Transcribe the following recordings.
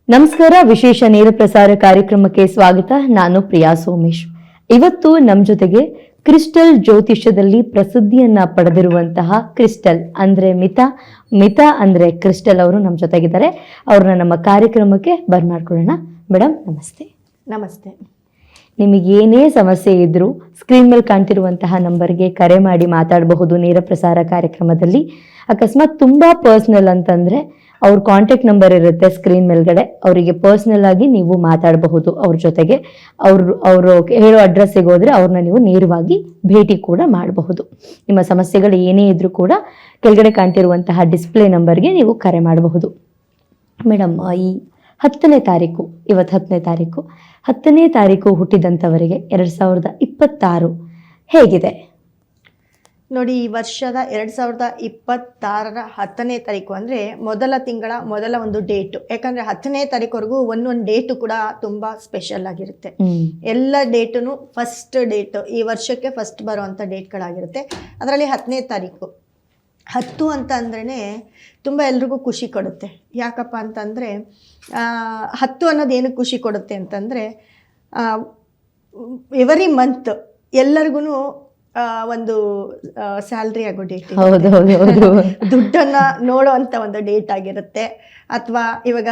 ನಮಸ್ಕಾರ. ವಿಶೇಷ ನೇರ ಪ್ರಸಾರ ಕಾರ್ಯಕ್ರಮಕ್ಕೆ ಸ್ವಾಗತ. ನಾನು ಪ್ರಿಯಾ ಸೋಮೇಶ್. ಇವತ್ತು ನಮ್ಮ ಜೊತೆಗೆ ಕ್ರಿಸ್ಟಲ್ ಜ್ಯೋತಿಷ್ಯದಲ್ಲಿ ಪ್ರಸಿದ್ಧಿಯನ್ನ ಪಡೆದಿರುವಂತಹ ಕ್ರಿಸ್ಟಲ್ ಅಂದ್ರೆ ಮಿತಾ ಅಂದ್ರೆ ಕ್ರಿಸ್ಟಲ್ ಅವರು ನಮ್ಮ ಜೊತೆಗಿದ್ದಾರೆ. ಅವ್ರನ್ನ ನಮ್ಮ ಕಾರ್ಯಕ್ರಮಕ್ಕೆ ಬರ್ಮಾಡ್ಕೊಳ್ಳೋಣ. ಮೇಡಮ್ ನಮಸ್ತೆ. ನಮಸ್ತೆ. ನಿಮಗೆ ಏನೇ ಸಮಸ್ಯೆ ಇದ್ರೂ ಸ್ಕ್ರೀನ್ ಮೇಲೆ ಕಾಣ್ತಿರುವಂತಹ ನಂಬರ್ಗೆ ಕರೆ ಮಾಡಿ ಮಾತಾಡಬಹುದು. ನೇರ ಪ್ರಸಾರ ಕಾರ್ಯಕ್ರಮದಲ್ಲಿ ಅಕಸ್ಮಾತ್ ತುಂಬಾ ಪರ್ಸನಲ್ ಅಂತಂದ್ರೆ ಅವ್ರ ಕಾಂಟ್ಯಾಕ್ಟ್ ನಂಬರ್ ಇರುತ್ತೆ ಸ್ಕ್ರೀನ್ ಮೇಲ್ಗಡೆ. ಅವರಿಗೆ ಪರ್ಸನಲ್ ಆಗಿ ನೀವು ಮಾತಾಡಬಹುದು. ಅವ್ರ ಜೊತೆಗೆ ಅವರು ಹೇಳೋ ಅಡ್ರೆಸ್ಸಿಗೆ ಹೋದ್ರೆ ಅವ್ರನ್ನ ನೀವು ನೇರವಾಗಿ ಭೇಟಿ ಕೂಡ ಮಾಡಬಹುದು. ನಿಮ್ಮ ಸಮಸ್ಯೆಗಳು ಏನೇ ಇದ್ರೂ ಕೂಡ ಕೆಳಗಡೆ ಕಾಣ್ತಿರುವಂತಹ ಡಿಸ್ಪ್ಲೇ ನಂಬರ್ಗೆ ನೀವು ಕರೆ ಮಾಡಬಹುದು. ಮೇಡಮ್, ಈ 10ನೇ ತಾರೀಕು, ಇವತ್ತು 10ನೇ ತಾರೀಕು ಹುಟ್ಟಿದಂಥವರಿಗೆ 2026 ಹೇಗಿದೆ? ನೋಡಿ, ಈ ವರ್ಷದ 2026ರ 10ನೇ ತಾರೀಕು ಅಂದರೆ ಮೊದಲ ತಿಂಗಳ ಮೊದಲ ಒಂದು ಡೇಟು. ಯಾಕಂದರೆ 10ನೇ ತಾರೀಕುವರೆಗೂ ಒಂದೊಂದು ಡೇಟು ಕೂಡ ತುಂಬ ಸ್ಪೆಷಲ್ ಆಗಿರುತ್ತೆ. ಎಲ್ಲ ಡೇಟು ಫಸ್ಟ್ ಡೇಟು, ಈ ವರ್ಷಕ್ಕೆ ಫಸ್ಟ್ ಬರುವಂಥ ಡೇಟ್ಗಳಾಗಿರುತ್ತೆ. ಅದರಲ್ಲಿ 10ನೇ ತಾರೀಕು 10 ಅಂತ ಅಂದ್ರೇ ತುಂಬ ಎಲ್ರಿಗೂ ಖುಷಿ ಕೊಡುತ್ತೆ. ಯಾಕಪ್ಪ ಅಂತಂದರೆ 10 ಅನ್ನೋದು ಏನಕ್ಕೆ ಖುಷಿ ಕೊಡುತ್ತೆ ಅಂತಂದರೆ, ಎವರಿ ಮಂತ್ ಎಲ್ಲರಿಗೂ ಒಂದು ಸ್ಯಾಲ್ರಿ ಆಗೋ ಡೇಟ್, ದುಡ್ಡನ್ನ ನೋಡೋ ಅಂತ ಒಂದು ಡೇಟ್ ಆಗಿರುತ್ತೆ. ಅಥವಾ ಇವಾಗ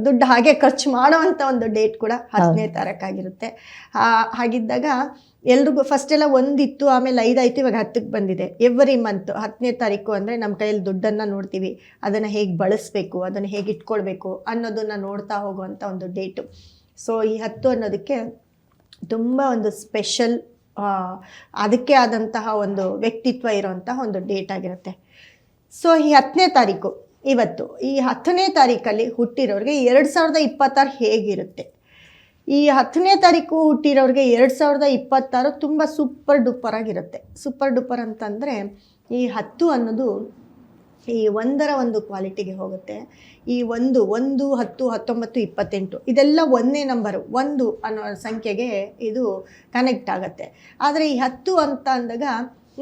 ದುಡ್ಡು ಹಾಗೆ ಖರ್ಚು ಮಾಡೋ ಅಂತ ಒಂದು ಡೇಟ್ ಕೂಡ 10ನೇ ತಾರೀಕಾಗಿರುತ್ತೆ. ಹಾಗಿದ್ದಾಗ ಎಲ್ರಿಗೂ ಫಸ್ಟ್ ಎಲ್ಲ 1 ಇತ್ತು, ಆಮೇಲೆ 5 ಆಯಿತು, ಇವಾಗ 10ಕ್ಕೆ ಬಂದಿದೆ. ಎವ್ರಿ ಮಂತ್ 10ನೇ ತಾರೀಕು ಅಂದರೆ ನಮ್ಮ ಕೈಯಲ್ಲಿ ದುಡ್ಡನ್ನು ನೋಡ್ತೀವಿ, ಅದನ್ನು ಹೇಗೆ ಬಳಸಬೇಕು, ಅದನ್ನು ಹೇಗೆ ಇಟ್ಕೊಳ್ಬೇಕು ಅನ್ನೋದನ್ನು ನೋಡ್ತಾ ಹೋಗುವಂಥ ಒಂದು ಡೇಟು. ಸೊ ಈ 10 ಅನ್ನೋದಕ್ಕೆ ತುಂಬ ಒಂದು ಸ್ಪೆಷಲ್, ಅದಕ್ಕೆ ಆದಂತಹ ಒಂದು ವ್ಯಕ್ತಿತ್ವ ಇರೋಂತಹ ಒಂದು ಡೇಟ್ ಆಗಿರುತ್ತೆ. ಸೊ ಈ 10ನೇ ತಾರೀಕು ಇವತ್ತು, ಈ 10ನೇ ತಾರೀಕಲ್ಲಿ ಹುಟ್ಟಿರೋರಿಗೆ 2026 ಹೇಗಿರುತ್ತೆ? ಈ 10ನೇ ತಾರೀಕು ಹುಟ್ಟಿರೋರಿಗೆ 2026 ತುಂಬ ಸೂಪರ್ ಡೂಪರ್ ಆಗಿರುತ್ತೆ. ಸೂಪರ್ ಡೂಪರ್ ಅಂತಂದರೆ ಈ 10 ಅನ್ನೋದು ಈ 1ರ ಒಂದು ಕ್ವಾಲಿಟಿಗೆ ಹೋಗುತ್ತೆ. ಈ 1, 10, 19, 28 ಇದೆಲ್ಲ 1ನೇ ನಂಬರು, 1 ಅನ್ನೋ ಸಂಖ್ಯೆಗೆ ಇದು ಕನೆಕ್ಟ್ ಆಗುತ್ತೆ. ಆದರೆ ಈ 10 ಅಂತ ಅಂದಾಗ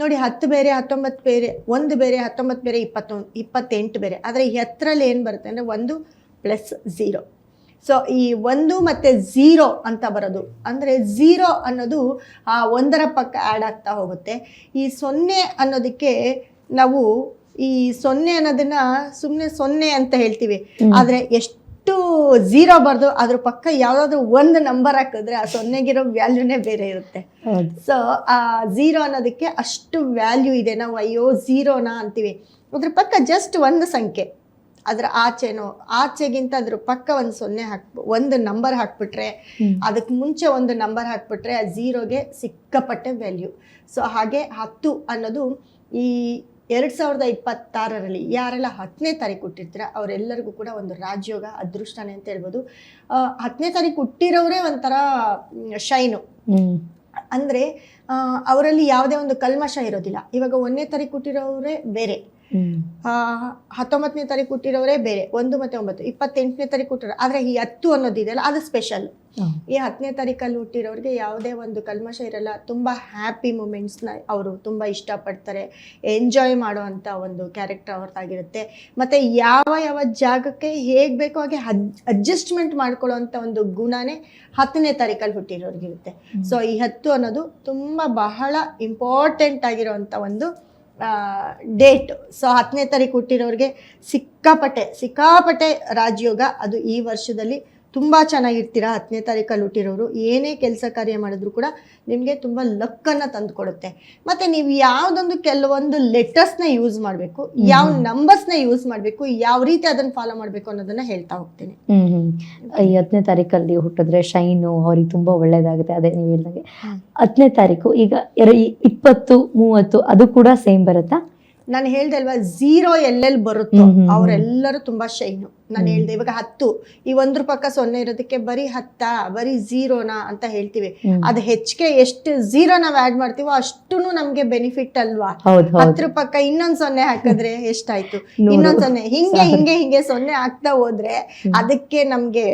ನೋಡಿ, 10 ಬೇರೆ, 19 ಬೇರೆ, 1 ಬೇರೆ, 19 ಬೇರೆ, 21, 28 ಬೇರೆ. ಆದರೆ ಈ 10ರಲ್ಲಿ ಏನು ಬರುತ್ತೆ ಅಂದರೆ 1 + 0. ಸೊ ಈ 1 ಮತ್ತು 0 ಅಂತ ಬರೋದು ಅಂದರೆ 0 ಅನ್ನೋದು ಆ 1ರ ಪಕ್ಕ ಆ್ಯಡ್ ಆಗ್ತಾ ಹೋಗುತ್ತೆ. ಈ 0 ಅನ್ನೋದಕ್ಕೆ ನಾವು ಈ 0 ಅನ್ನೋದನ್ನ ಸುಮ್ಮನೆ 0 ಅಂತ ಹೇಳ್ತೀವಿ. ಆದರೆ ಎಷ್ಟು 0 ಬರ್ದು ಅದ್ರ ಪಕ್ಕ ಯಾವುದಾದ್ರೂ ಒಂದು ನಂಬರ್ ಹಾಕಿದ್ರೆ ಆ 0ಗಿರೋ ವ್ಯಾಲ್ಯೂನೇ ಬೇರೆ ಇರುತ್ತೆ. ಸೊ ಆ 0 ಅನ್ನೋದಕ್ಕೆ ಅಷ್ಟು ವ್ಯಾಲ್ಯೂ ಇದೆ. ನಾವು ಅಯ್ಯೋ 0ನಾ ಅಂತೀವಿ. ಅದ್ರ ಪಕ್ಕ ಜಸ್ಟ್ ಒಂದು ಸಂಖ್ಯೆ, ಅದ್ರ ಆಚೆಗಿಂತ ಅದ್ರ ಪಕ್ಕ ಒಂದು 0 ಒಂದು ನಂಬರ್ ಹಾಕ್ಬಿಟ್ರೆ, ಅದಕ್ಕೆ ಮುಂಚೆ ಒಂದು ನಂಬರ್ ಹಾಕ್ಬಿಟ್ರೆ ಆ 0ಗೆ ಸಿಕ್ಕಾಪಟ್ಟೆ ವ್ಯಾಲ್ಯೂ. ಸೊ ಹಾಗೆ 10 ಅನ್ನೋದು ಈ 2026ರಲ್ಲಿ ಯಾರೆಲ್ಲ 10ನೇ ತಾರೀಕು ಹುಟ್ಟಿರ್ತೀರ ಅವರೆಲ್ಲರಿಗೂ ಕೂಡ ಒಂದು ರಾಜಯೋಗ, ಅದೃಷ್ಟನೇ ಅಂತ ಹೇಳ್ಬೋದು. 10ನೇ ತಾರೀಕು ಹುಟ್ಟಿರೋರೇ ಒಂಥರ ಶೈನು. ಅಂದರೆ ಅವರಲ್ಲಿ ಯಾವುದೇ ಒಂದು ಕಲ್ಮಶ ಇರೋದಿಲ್ಲ. ಇವಾಗ 1ನೇ ತಾರೀಕು ಹುಟ್ಟಿರೋರೇ ಬೇರೆ, 19ನೇ ತಾರೀಕು ಹುಟ್ಟಿರೋರೇ ಬೇರೆ, 1 ಮತ್ತು 9, 28ನೇ ತಾರೀಕು ಹುಟ್ಟಿರೋ. ಆದರೆ ಈ 10 ಅನ್ನೋದಿದೆಯಲ್ಲ ಅದು ಸ್ಪೆಷಲ್. ಈ 10ನೇ ತಾರೀಕಲ್ಲಿ ಹುಟ್ಟಿರೋರಿಗೆ ಯಾವುದೇ ಒಂದು ಕಲ್ಮಶ ಇರಲ್ಲ. ತುಂಬ ಹ್ಯಾಪಿ ಮೂಮೆಂಟ್ಸ್ನ ಅವರು ತುಂಬ ಇಷ್ಟಪಡ್ತಾರೆ, ಎಂಜಾಯ್ ಮಾಡೋ ಅಂಥ ಒಂದು ಕ್ಯಾರೆಕ್ಟರ್ ಅವ್ರದ್ದಾಗಿರುತ್ತೆ. ಮತ್ತು ಯಾವ ಜಾಗಕ್ಕೆ ಹೇಗೆ ಬೇಕೋ ಹಾಗೆ ಅಡ್ಜಸ್ಟ್ಮೆಂಟ್ ಮಾಡ್ಕೊಳ್ಳೋ ಅಂಥ ಒಂದು ಗುಣನೇ 10ನೇ ತಾರೀಕಲ್ಲಿ ಹುಟ್ಟಿರೋರಿಗಿರುತ್ತೆ. ಸೊ ಈ 10 ಅನ್ನೋದು ತುಂಬ ಬಹಳ ಇಂಪಾರ್ಟೆಂಟ್ ಆಗಿರೋವಂಥ ಒಂದು ಡೇಟ್. ಸೊ 10ನೇ ತಾರೀಕು ಹುಟ್ಟಿರೋರಿಗೆ ಸಿಕ್ಕಾಪಟ್ಟೆ ರಾಜಯೋಗ. ಅದು ಈ ವರ್ಷದಲ್ಲಿ ತುಂಬ ಚೆನ್ನಾಗಿರ್ತೀರ. 10ನೇ ತಾರೀಕಲ್ಲಿ ಹುಟ್ಟಿರೋರು ಏನೇ ಕೆಲಸ ಕಾರ್ಯ ಮಾಡಿದ್ರು ಕೂಡ ನಿಮಗೆ ತುಂಬ ಲಕ್ಕನ್ನು ತಂದು ಕೊಡುತ್ತೆ. ಮತ್ತು ನೀವು ಯಾವುದೊಂದು ಕೆಲವೊಂದು ಲೆಟರ್ಸ್ನ ಯೂಸ್ ಮಾಡಬೇಕು, ಯಾವ ನಂಬರ್ಸ್ನ ಯೂಸ್ ಮಾಡಬೇಕು, ಯಾವ ರೀತಿ ಅದನ್ನು ಫಾಲೋ ಮಾಡಬೇಕು ಅನ್ನೋದನ್ನ ಹೇಳ್ತಾ ಹೋಗ್ತೀನಿ. ಈ 10ನೇ ತಾರೀಕಲ್ಲಿ ಹುಟ್ಟಿದ್ರೆ ಶೈನು ಅವ್ರಿಗೆ ತುಂಬ ಒಳ್ಳೇದಾಗುತ್ತೆ. ಅದೇ ನೀವು ಹೇಳಿದಾಗೆ 10ನೇ ತಾರೀಕು ಈಗ 20, 30 ಅದು ಕೂಡ ಸೇಮ್ ಬರುತ್ತಾ? ನಾನು ಹೇಳ್ದೆ ಅಲ್ವಾ, 0 ಎಲ್ಲೆಲ್ಲಿ ಬರುತ್ತೋ ಅವರೆಲ್ಲರೂ ತುಂಬಾ ಶೈನು. ನಾನು ಹೇಳ್ದೆ ಇವಾಗ 10 ಈ 1 ಪಕ್ಕ 0 ಇರೋದಕ್ಕೆ ಬರೀ 10 ಬರೀ 0ನಾ ಅಂತ ಹೇಳ್ತೀವಿ. ಅದು ಹೆಚ್ಚಿಗೆ ಎಷ್ಟು 0 ನಾವು ಆ್ಯಡ್ ಮಾಡ್ತೀವೋ ಅಷ್ಟು ನಮ್ಗೆ ಬೆನಿಫಿಟ್ ಅಲ್ವಾ. 10 ಪಕ್ಕ ಇನ್ನೊಂದು 0 ಹಾಕಿದ್ರೆ ಎಷ್ಟಾಯ್ತು, ಇನ್ನೊಂದು 0, ಹಿಂಗೆ 0 ಆಗ್ತಾ ಹೋದ್ರೆ ಅದಕ್ಕೆ ನಮ್ಗೆ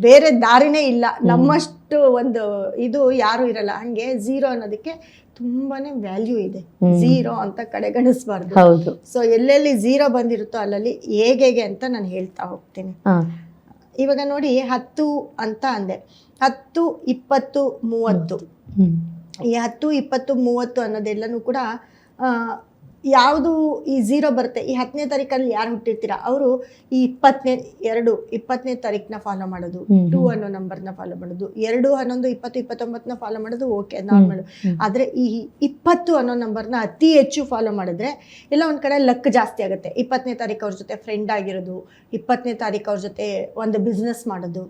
ಬೇರೆ ದಾರಿನೇ ಇಲ್ಲ. ನಮ್ಮಷ್ಟು ಒಂದು ಇದು ಯಾರು ಇರಲ್ಲ. ಹಂಗೆ 0 ಅನ್ನೋದಕ್ಕೆ ತುಂಬಾನೇ ವ್ಯಾಲ್ಯೂ ಇದೆ. 0 ಅಂತ ಕಡೆಗಣಿಸಬಾರ್ದು. ಸೊ ಎಲ್ಲೆಲ್ಲಿ 0 ಬಂದಿರುತ್ತೋ ಅಲ್ಲಲ್ಲಿ ಹೇಗೆ ಅಂತ ನಾನು ಹೇಳ್ತಾ ಹೋಗ್ತೀನಿ. ಇವಾಗ ನೋಡಿ 10 ಅಂತ ಅಂದೆ, 10, 20, 30. ಈ 10, 20, 30 ಅನ್ನೋದೆಲ್ಲನೂ ಕೂಡ ಯಾವುದು ಈ 0 ಬರುತ್ತೆ. ಈ 10ನೇ ತಾರೀಕಲ್ಲಿ ಯಾರು ಹುಟ್ಟಿರ್ತೀರಾ ಅವರು ಈ 20ನೇ ತಾರೀಕನ್ನ ಫಾಲೋ ಮಾಡೋದು, 2 ಅನ್ನೋ ನಂಬರ್ನ ಫಾಲೋ ಮಾಡೋದು, 2, 11, 20, 29ನ ಫಾಲೋ ಮಾಡೋದು ಓಕೆ ನಾರ್ಮಲ್. ಆದರೆ ಈ 20 ಅನ್ನೋ ನಂಬರ್ನ ಅತಿ ಹೆಚ್ಚು ಫಾಲೋ ಮಾಡಿದ್ರೆ ಎಲ್ಲ ಒಂದು ಕಡೆ ಲಕ್ ಜಾಸ್ತಿ ಆಗುತ್ತೆ. 20ನೇ ತಾರೀಕು ಅವ್ರ ಜೊತೆ ಫ್ರೆಂಡ್ ಆಗಿರೋದು, 20ನೇ ತಾರೀಕು ಅವ್ರ ಜೊತೆ ಒಂದು ಬಿಸ್ನೆಸ್ ಮಾಡೋದು,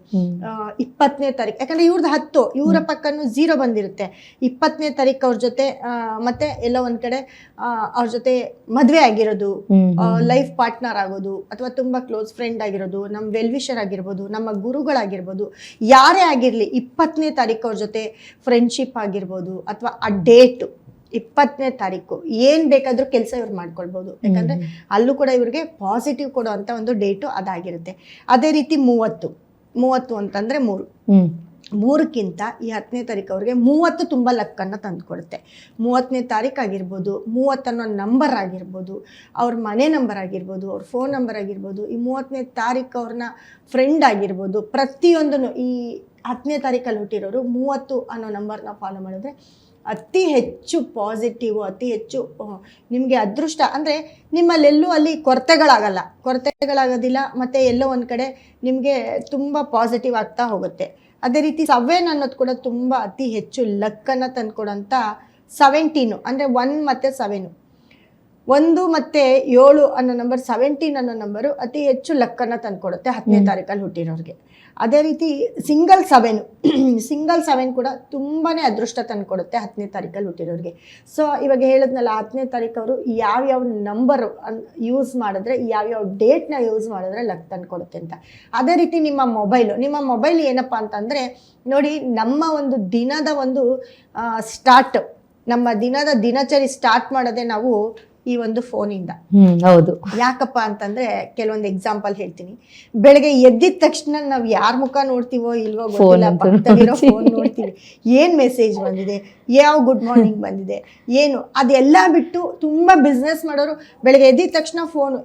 20ನೇ ತಾರೀಕು ಯಾಕಂದ್ರೆ ಇವ್ರದ್ದು 10 ಇವರ ಪಕ್ಕನೂ 0 ಬಂದಿರುತ್ತೆ. 20ನೇ ತಾರೀಕು ಅವ್ರ ಜೊತೆ ಮತ್ತೆ ಎಲ್ಲ ಒಂದ್ ಕಡೆ ಅವ್ರ ಜೊತೆ ಮದ್ವೆ ಆಗಿರೋದು, ಲೈಫ್ ಪಾರ್ಟ್ನರ್ ಆಗೋದು, ಅಥವಾ ತುಂಬಾ ಕ್ಲೋಸ್ ಫ್ರೆಂಡ್ ಆಗಿರೋದು, ನಮ್ಮ ವೆಲ್ವಿಷರ್ ಆಗಿರ್ಬೋದು, ನಮ್ಮ ಗುರುಗಳಾಗಿರ್ಬೋದು, ಯಾರೇ ಆಗಿರ್ಲಿ 20ನೇ ತಾರೀಕು ಅವ್ರ ಜೊತೆ ಫ್ರೆಂಡ್ಶಿಪ್ ಆಗಿರ್ಬೋದು, ಅಥವಾ ಆ ಡೇಟ್ 20ನೇ ತಾರೀಕು ಏನ್ ಬೇಕಾದ್ರೂ ಕೆಲಸ ಇವ್ರು ಮಾಡ್ಕೊಳ್ಬಹುದು. ಯಾಕಂದ್ರೆ ಅಲ್ಲೂ ಕೂಡ ಇವ್ರಿಗೆ ಪಾಸಿಟಿವ್ ಕೊಡೋ ಅಂತ ಒಂದು ಡೇಟು ಅದಾಗಿರುತ್ತೆ. ಅದೇ ರೀತಿ 30 ಅಂತಂದ್ರೆ 3ಕ್ಕಿಂತ ಈ 10ನೇ ತಾರೀಕು ಅವ್ರಿಗೆ 30 ತುಂಬ ಲಕ್ಕನ್ನು ತಂದುಕೊಡುತ್ತೆ. 30ನೇ ತಾರೀಕು ಆಗಿರ್ಬೋದು, 30 ಅನ್ನೋ ನಂಬರ್ ಆಗಿರ್ಬೋದು, ಅವ್ರ ಮನೆ ನಂಬರ್ ಆಗಿರ್ಬೋದು, ಅವ್ರ ಫೋನ್ ನಂಬರ್ ಆಗಿರ್ಬೋದು, ಈ 30ನೇ ತಾರೀಕು ಅವ್ರನ್ನ ಫ್ರೆಂಡ್ ಆಗಿರ್ಬೋದು, ಪ್ರತಿಯೊಂದನ್ನು ಈ 10ನೇ ತಾರೀಕಲ್ಲಿ ಹುಟ್ಟಿರೋರು 30 ಅನ್ನೋ ನಂಬರ್ನ ಫಾಲೋ ಮಾಡಿದ್ರೆ ಅತಿ ಹೆಚ್ಚು ಪಾಸಿಟಿವ್, ಅತಿ ಹೆಚ್ಚು ನಿಮಗೆ ಅದೃಷ್ಟ. ಅಂದರೆ ನಿಮ್ಮಲ್ಲೆಲ್ಲೂ ಅಲ್ಲಿ ಕೊರತೆಗಳಾಗೋದಿಲ್ಲ, ಮತ್ತು ಎಲ್ಲೋ ಒಂದು ಕಡೆ ನಿಮಗೆ ತುಂಬ ಪಾಸಿಟಿವ್ ಆಗ್ತಾ ಹೋಗುತ್ತೆ. ಅದೇ ರೀತಿ 7 ಅನ್ನೋದು ಕೂಡ ತುಂಬ ಅತಿ ಹೆಚ್ಚು ಲಕ್ಕನ್ನು ತಂದುಕೊಡೋಂಥ 17 ಅಂದರೆ 1 ಮತ್ತು 7, 1 ಮತ್ತು 7 ಅನ್ನೋ ನಂಬರ್, 17 ಅನ್ನೋ ನಂಬರು ಅತಿ ಹೆಚ್ಚು ಲಕ್ಕನ್ನು ತಂದುಕೊಡುತ್ತೆ 10ನೇ ತಾರೀಕಲ್ಲಿ ಹುಟ್ಟಿರೋರಿಗೆ. ಅದೇ ರೀತಿ ಸಿಂಗಲ್ 7 ಕೂಡ ತುಂಬಾ ಅದೃಷ್ಟ ತಂದುಕೊಡುತ್ತೆ 10ನೇ ತಾರೀಕಲ್ಲಿ ಹುಟ್ಟಿರೋರಿಗೆ. ಸೊ ಇವಾಗ ಹೇಳಿದ್ನಲ್ಲ 10ನೇ ತಾರೀಕು ಅವರು ಯಾವ್ಯಾವ ನಂಬರ್ ಯೂಸ್ ಮಾಡಿದ್ರೆ, ಯಾವ್ಯಾವ ಡೇಟ್ನ ಯೂಸ್ ಮಾಡಿದ್ರೆ ಲಕ್ ತಂದುಕೊಡುತ್ತೆ ಅಂತ. ಅದೇ ರೀತಿ ನಿಮ್ಮ ಮೊಬೈಲ್ ಏನಪ್ಪ ಅಂತಂದರೆ ನೋಡಿ, ನಮ್ಮ ಒಂದು ದಿನದ ಒಂದು ನಮ್ಮ ದಿನಚರಿ ಸ್ಟಾರ್ಟ್ ಮಾಡೋದೇ ನಾವು ಈ ಒಂದು ಫೋನಿಂದ. ಹೌದು. ಯಾಕಪ್ಪ ಅಂತಂದ್ರೆ ಕೆಲವೊಂದು ಎಕ್ಸಾಂಪಲ್ ಹೇಳ್ತೀನಿ. ಬೆಳಗ್ಗೆ ಎದ್ದಿದ ತಕ್ಷಣ ನಾವು ಯಾರ ಮುಖ ನೋಡ್ತೀವೋ ಇಲ್ವೋ ಗೊತ್ತಿಲ್ಲ, ಪಕ್ಕದಲ್ಲಿರೋ ಫೋನ್ ನೋಡ್ತೀವಿ. ಏನ್ ಮೆಸೇಜ್ ಬಂದಿದೆ, ಯಾವ ಗುಡ್ ಮಾರ್ನಿಂಗ್ ಬಂದಿದೆ, ಏನು ಅದೆಲ್ಲ ಬಿಟ್ಟು ತುಂಬಾ ಬಿಸ್ನೆಸ್ ಮಾಡೋರು ಬೆಳಗ್ಗೆ ಎದ್ದಿದ ತಕ್ಷಣ ಫೋನು,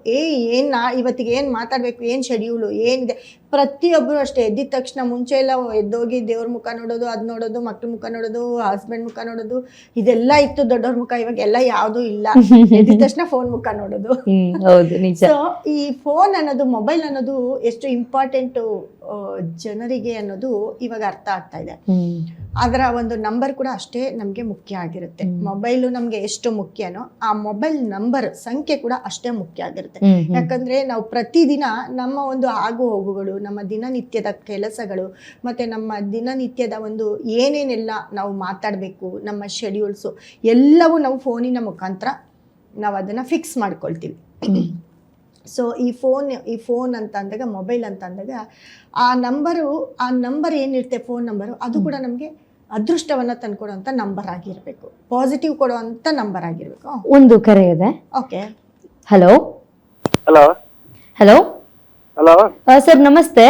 ಇವತ್ತಿಗೆ ಏನ್ ಮಾತಾಡ್ಬೇಕು, ಏನ್ ಶೆಡ್ಯೂಲು ಏನಿದೆ. ಪ್ರತಿಯೊಬ್ಬರು ಅಷ್ಟೇ ಎದ್ದಿದ ತಕ್ಷಣ ಮುಂಚೆ ಎಲ್ಲ ಎದ್ದೋಗಿ ದೇವ್ರ ಮುಖ ನೋಡೋದು, ಅದು ನೋಡೋದು, ಮಕ್ಳ ಮುಖ ನೋಡೋದು, ಹಸ್ಬೆಂಡ್ ಮುಖ ನೋಡೋದು, ಇದೆಲ್ಲ ಇತ್ತು ದೊಡ್ಡವ್ರ ಮುಖ. ಇವಾಗ ಎಲ್ಲ ಯಾವುದೂ ಇಲ್ಲ, ಎದ್ದಿದ ತಕ್ಷಣ ಫೋನ್ ಮುಖ ನೋಡೋದು. ಸೊ ಈ ಫೋನ್ ಅನ್ನೋದು, ಮೊಬೈಲ್ ಅನ್ನೋದು ಎಷ್ಟು ಇಂಪಾರ್ಟೆಂಟು ಜನರಿಗೆ ಅನ್ನೋದು ಇವಾಗ ಅರ್ಥ ಆಗ್ತಾ ಇದೆ. ಅದರ ಒಂದು ನಂಬರ್ ಕೂಡ ಅಷ್ಟೇ ನಮ್ಗೆ ಮುಖ್ಯ ಆಗಿರುತ್ತೆ. ಮೊಬೈಲು ನಮ್ಗೆ ಎಷ್ಟು ಮುಖ್ಯನೋ ಆ ಮೊಬೈಲ್ ನಂಬರ್ ಸಂಖ್ಯೆ ಕೂಡ ಅಷ್ಟೇ ಮುಖ್ಯ ಆಗಿರುತ್ತೆ. ಯಾಕಂದ್ರೆ ನಾವು ಪ್ರತಿದಿನ ನಮ್ಮ ಒಂದು ಆಗು ಹೋಗುಗಳು, ನಮ್ಮ ದಿನನಿತ್ಯದ ಕೆಲಸಗಳು, ಮತ್ತೆ ನಮ್ಮ ದಿನನಿತ್ಯದ ಒಂದು ಏನೇನೆಲ್ಲ ನಾವು ಮಾತಾಡಬೇಕು, ನಮ್ಮ ಶೆಡ್ಯೂಲ್ಸು ಎಲ್ಲವೂ ನಾವು ಫೋನಿನ ಮುಖಾಂತರ ನಾವು ಅದನ್ನ ಫಿಕ್ಸ್ ಮಾಡ್ಕೊಳ್ತೀವಿ. ಸೊ ಈ ಫೋನ್ ಅಂತ ಅಂದಾಗ, ಮೊಬೈಲ್ ಅಂತ ಅಂದಾಗ ಆ ನಂಬರ್ ಏನಿರುತ್ತೆ ಫೋನ್ ನಂಬರು, ಅದು ಕೂಡ ನಮಗೆ ಅದೃಷ್ಟವನ್ನ ತಂದ್ಕೊಡುವಂತ ನಂಬರ್ ಆಗಿರ್ಬೇಕು, ಪಾಸಿಟಿವ್ ಕೊಡುವಂತ ನಂಬರ್ ಆಗಿರ್ಬೇಕು. ಒಂದು ಕರೆ ಇದೆ. ಓಕೆ, ಹಲೋ ಸರ್, ನಮಸ್ತೆ.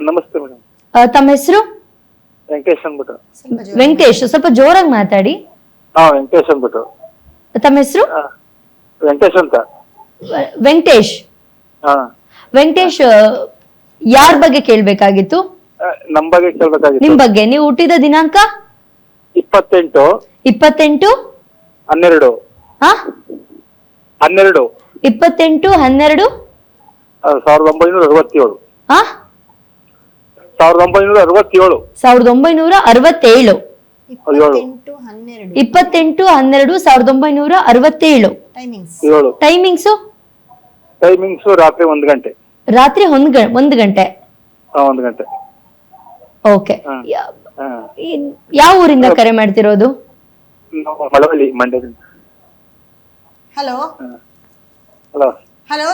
ನಮಸ್ತೆ ಮೇಡಮ್. ತಮ್ಮ ಹೆಸರು? ವೆಂಕಟೇಶ್ ಅಂದ್ಬಿಟ್ಟು. ವೆಂಕಟೇಶ್, ಸ್ವಲ್ಪ ಜೋರಾಗಿ ಮಾತಾಡಿ. ವೆಂಕಟೇಶ್ ಅಂದ್ಬಿಟ್ಟು. ತಮ್ಮ ಹೆಸರು? ವೆಂಕಟೇಶ್ ಅಂತ. ವೆಂಕಟೇಶ್, ಯಾರ ಬಗ್ಗೆ ಕೇಳ್ಬೇಕಾಗಿತ್ತು? ನಮ್ಮ ಬಗ್ಗೆ ಕೇಳ್ಬೇಕಾಗಿತ್ತು. ನಿಮ್ ಬಗ್ಗೆ. ನೀವು ಹುಟ್ಟಿದ ದಿನಾಂಕ? 28 12 12 28 12 1967. 1967. 1967. 28 12 1967. ಟೈಮಿಂಗ್ಸ್ ರಾತ್ರಿ 1 ಗಂಟೆ. ರಾತ್ರಿ 1 ಗಂಟೆ. 1 ಗಂಟೆ. ಓಕೆ. ಯಾವ ಊರಿಂದ ಕರೆ ಮಾಡ್ತಿರೋದು? ಮಳವಳ್ಳಿ, ಮಂಡ್ಯದಿಂದ. ಹಲೋ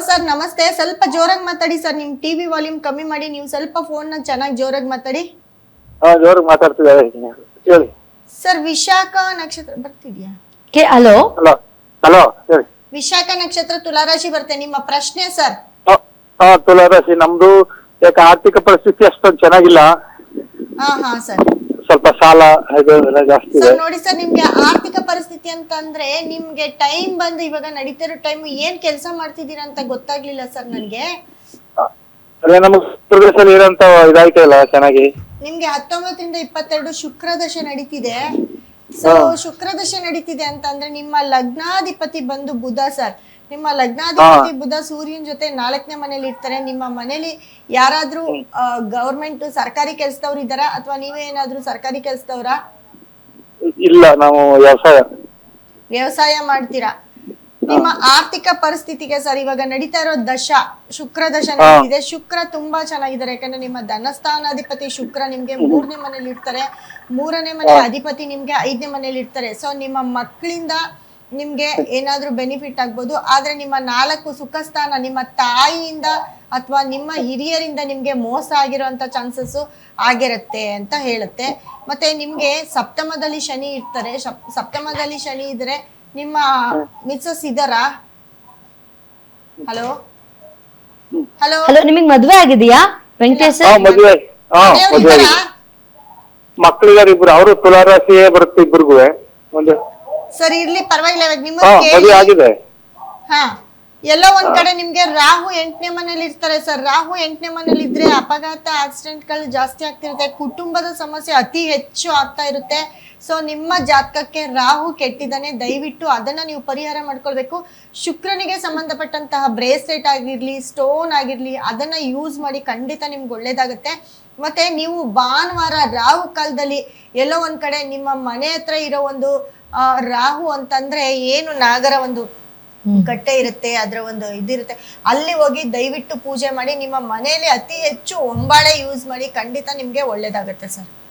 ಸರ್, ನಮಸ್ತೆ. ಸ್ವಲ್ಪ ಜೋರಾಗಿ ಮಾತಾಡಿ ಸರ್. ನಿಮ್ ಟಿವಿ ವಾಲ್ಯೂಮ್ ಕಮ್ಮಿ ಮಾಡಿ. ನೀವು ಸ್ವಲ್ಪ ಫೋನ್ ನ ಚೆನ್ನಾಗಿ ಜೋರಾಗಿ ಮಾತಾಡಿ. ಜೋರಾಗಿ ಮಾತಾಡ್ತಿದ್ದಾರೆ, ಹೇಳಿ ಸರ್. ವಿಶಾಖ ನಕ್ಷತ್ರ ಬರ್ತಿದ್ಯಾ? ಹಲೋ ಹೇಳಿ. ವಿಶಾಖ ನಕ್ಷತ್ರ ತುಲಾರಾಶಿ ಬರುತ್ತೆ. ನಿಮ್ಮ ಪ್ರಶ್ನೆ ಸರ್? ತುಲಾರಾಶಿ ನಮ್ದು. ಯಾಕೆ ಆರ್ಥಿಕ ಪರಿಸ್ಥಿತಿ ಅಷ್ಟೊಂದು ಚೆನ್ನಾಗಿಲ್ಲ. ಹಾ ಸರ್. ಸ್ವಲ್ಪ ಸಾಲ ಜಾಸ್ತಿ ಇದೆ. ನೋಡಿ ಸರ್, ನಿಮ್ಗೆ ಆರ್ಥಿಕ ಪರಿಸ್ಥಿತಿ ಅಂತಂದ್ರೆ ನಿಮ್ಗೆ ಟೈಮ್ ಬಂದು ಇವಾಗ ನಡೀತಿರೋ ಟೈಮ್ ಏನ್ ಕೆಲಸ ಮಾಡ್ತಿದ್ದೀರಾ ಅಂತ ಗೊತ್ತಾಗ್ಲಿಲ್ಲ ಸರ್ ನನ್ಗೆ. ಅದೇ ನಮಗ್ ಪ್ರದೇಶದಲ್ಲಿ ಇರೋಂತ ಇದಾಯ್ತಾ ಇಲ್ಲ ಚೆನ್ನಾಗಿ. ನಿಮ್ಗೆ 19 ಇಂದ 22 ಶುಕ್ರ ದಶೆ ನಡೀತಿದೆ. ಸೊ ಶುಕ್ರ ದಶೆ ನಡೀತಿದೆ ಅಂತ ಅಂದ್ರೆ ನಿಮ್ಮ ಲಗ್ನಾಧಿಪತಿ ಬಂದು ಬುಧ ಸರ್. ನಿಮ್ಮ ಲಗ್ನಾಧಿಪತಿ ಬುಧ ಸೂರ್ಯನ ಜೊತೆ 4ನೇ ಮನೇಲಿ ಇರ್ತಾರೆ. ನಿಮ್ಮ ಮನೇಲಿ ಯಾರಾದ್ರೂ ಗವರ್ಮೆಂಟ್ ಸರ್ಕಾರಿ ಕೆಲ್ಸದವ್ರು ಇದ್ದಾರಾ ಅಥವಾ ನೀವೇ ಏನಾದ್ರೂ ಸರ್ಕಾರಿ ಕೆಲ್ಸದವ್ರ? ಇಲ್ಲ, ನಾವು ವ್ಯವಸಾಯ ಮಾಡ್ತೀರಾ. ನಿಮ್ಮ ಆರ್ಥಿಕ ಪರಿಸ್ಥಿತಿಗೆ ಸರ್ ಇವಾಗ ನಡೀತಾ ಇರೋ ಶುಕ್ರ ದಶ ನಡೀತಿದೆ. ಶುಕ್ರ ತುಂಬಾ ಚೆನ್ನಾಗಿದ್ದಾರೆ, ಯಾಕಂದ್ರೆ ನಿಮ್ಮ ಧನಸ್ಥಾನಾಧಿಪತಿ ಶುಕ್ರ ನಿಮ್ಗೆ 3ನೇ ಮನೇಲಿ ಇರ್ತಾರೆ. 3ನೇ ಮನೆ ಅಧಿಪತಿ ನಿಮ್ಗೆ 5ನೇ ಮನೇಲಿ ಇರ್ತಾರೆ. ಸೊ ನಿಮ್ಮ ಮಕ್ಕಳಿಂದ ನಿಮ್ಗೆ ಏನಾದ್ರೂ ಬೆನಿಫಿಟ್ ಆಗ್ಬೋದು. ಆದ್ರೆ ನಿಮ್ಮ 4 ಸುಖ ಸ್ಥಾನ ನಿಮ್ಮ ತಾಯಿಯಿಂದ ಅಥವಾ ನಿಮ್ಮ ಹಿರಿಯರಿಂದ ನಿಮ್ಗೆ ಮೋಸ ಆಗಿರುವಂತ ಚಾನ್ಸಸ್ ಆಗಿರುತ್ತೆ ಅಂತ ಹೇಳುತ್ತೆ. ಮತ್ತೆ ನಿಮ್ಗೆ ಸಪ್ತಮದಲ್ಲಿ ಶನಿ ಇರ್ತಾರೆ. ಸಪ್ತಮದಲ್ಲಿ ಶನಿ ಇದ್ರೆ ನಿಮ್ಮ ಮಿಸ್ಸಸ್ ಇದ್ದಾರಾ? ಹಲೋ ಹಲೋ ಹಲೋ, ನಿಮಗ್ ಮದ್ವೆ ಆಗಿದೆಯಾ ವೆಂಕಟೇಶ್ ಸರ್? ಮದುವೆ ಮಕ್ಕಳಿಗಾರ ಇಬ್ರು, ಅವರು ತುಲಾರಾಶಿಯೇ ಬರುತ್ತೆ ಇಬ್ರಿಗೂ ಒಂದು. ಸರಿ ಇರ್ಲಿ ಪರವಾಗಿಲ್ಲ. ಇವಾಗ ಮದುವೆ ಆಗಿದೆ. ಹಾ, ಎಲ್ಲೋ ಒಂದ್ ಕಡೆ ನಿಮ್ಗೆ ರಾಹು 8ನೇ ಮನೇಲಿ ಇರ್ತಾರೆ ಸರ್. ರಾಹು 8ನೇ ಮನೇಲಿ ಇದ್ರೆ ಅಪಘಾತ ಆಕ್ಸಿಡೆಂಟ್ ಗಳು ಜಾಸ್ತಿ ಆಗ್ತಿರುತ್ತೆ. ಕುಟುಂಬದ ಸಮಸ್ಯೆ ಅತಿ ಹೆಚ್ಚು ಆಗ್ತಾ ಇರುತ್ತೆ. ಸೊ ನಿಮ್ಮ ಜಾತಕಕ್ಕೆ ರಾಹು ಕೆಟ್ಟಿದ್ದಾನೆ. ದಯವಿಟ್ಟು ಅದನ್ನ ನೀವು ಪರಿಹಾರ ಮಾಡ್ಕೊಳ್ಬೇಕು. ಶುಕ್ರನಿಗೆ ಸಂಬಂಧಪಟ್ಟಂತಹ ಬ್ರೇಸ್ಲೆಟ್ ಆಗಿರ್ಲಿ, ಸ್ಟೋನ್ ಆಗಿರ್ಲಿ, ಅದನ್ನ ಯೂಸ್ ಮಾಡಿ, ಖಂಡಿತ ನಿಮ್ಗೆ ಒಳ್ಳೇದಾಗುತ್ತೆ. ಮತ್ತೆ ನೀವು ಭಾನುವಾರ ರಾಹು ಕಾಲದಲ್ಲಿ ಎಲ್ಲೋ ಒಂದ್ ಕಡೆ ನಿಮ್ಮ ಮನೆ ಹತ್ರ ಇರೋ ಒಂದು ರಾಹು ಅಂತಂದ್ರೆ ಏನು ನಾಗರ ಒಂದು ಕಟ್ಟೆ ಇರುತ್ತೆ, ಅದ್ರ ಒಂದು ಇದಿರುತ್ತೆ, ಅಲ್ಲಿ ಹೋಗಿ ದಯವಿಟ್ಟು ಪೂಜೆ ಮಾಡಿ. ನಿಮ್ಮ ಮನೆಯಲ್ಲಿ ಅತಿ ಹೆಚ್ಚು ಒಂಬಾಳೆ ಯೂಸ್ ಮಾಡಿ, ಖಂಡಿತ ನಿಮ್ಗೆ ಒಳ್ಳೇದಾಗುತ್ತೆ ಸರ್.